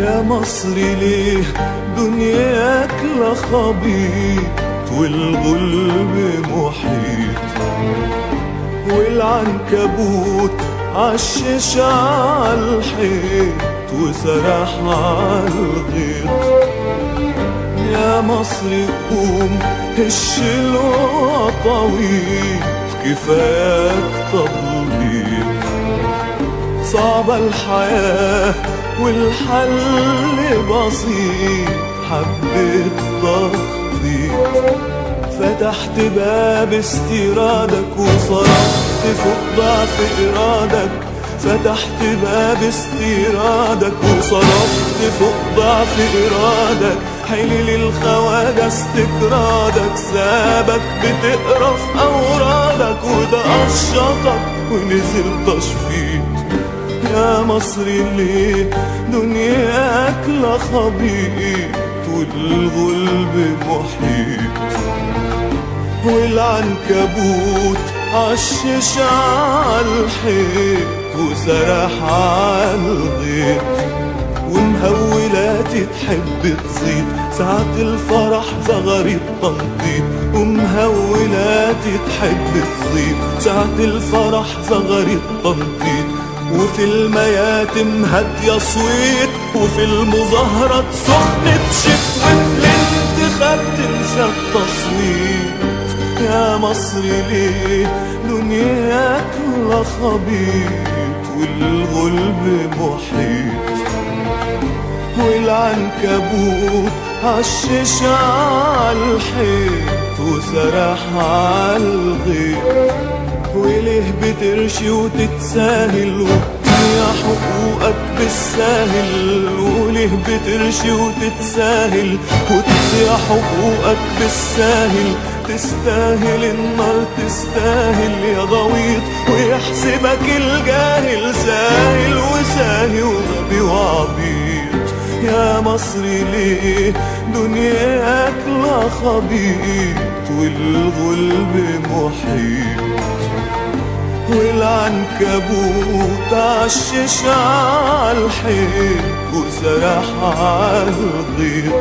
يا مصري ليه دنياك لا خبيط والغلب محيط، والعنكبوت عشش عالحيط وسرح عالغيط. يا مصري قوم هش الوطويط كفاك تضليط، صعبة الحياة والحل بسيط حبة تخطيط. فتحت باب استيرادك وصرفت فوق ضعف إرادك، فتحت باب استيرادك وصرفت فوق ضعف إرادك. حلل الخواجة استكرادك سابك بتقرف أورادك، وده قشطك ونزل تشفيط. يا مصري ليه دنياك لا خبيط والغلب محيط، والعنكبوت عشش عالحيط وسرح عالغيط. ومهولاتي تحب تزيد ساعة الفرح زغريت تنطيط، ومهولاتي تحب تزيد ساعة الفرح زغريت تنطيط. وفي المياتم هادية صويت، وفي المظاهرات سخنة شت، وفي الانتخاب تنسى التصويت. يا مصري ليه دنياك لا خبيط والغلب محيط، والعنكبوت عشش عالحيط وسرح عالغيط. وليه بترشي وتتساهل وتضيع حقوقك بالساهل؟ وليه بترشي وتتساهل وتضيع حقوقك بالساهل؟ تستاهل النار تستاهل يا غويط، ويحسبك الجاهل ساهل وساهي وغبي وعبيط. يا مصري ليه دنياك لا خبيط والغلب محيط، والعنكبوت عشش عالحيط وسرح عالغيط.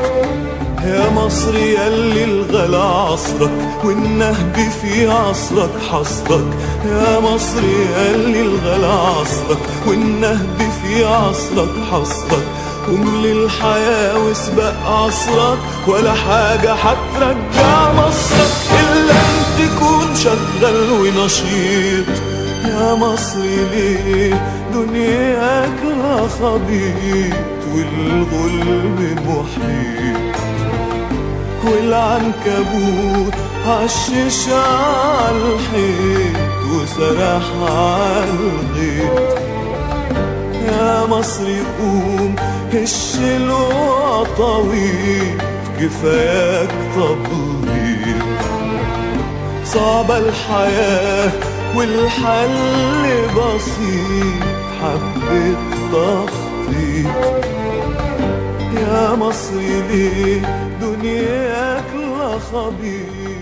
يا مصري ياللي الغلا عصرك والنهب في عصرك حصرك، يا مصري ياللي الغلا عصرك والنهب في عصرك حصرك. قوم للحياة واسبق عصرك، ولا حاجة حترجع مصرك إلا أن تكون شغال ونشيط. يا مصري ليه دنياك لا خبيط والغلب محيط، والعنكبوت عشش عالحيط وسرح عالغيط. يا مصري قوم هش الوطويط كفاك تضليط، صعبة الحياة والحل بسيط حبة تخطيط. يا مصري ليه دنياك لا خبيط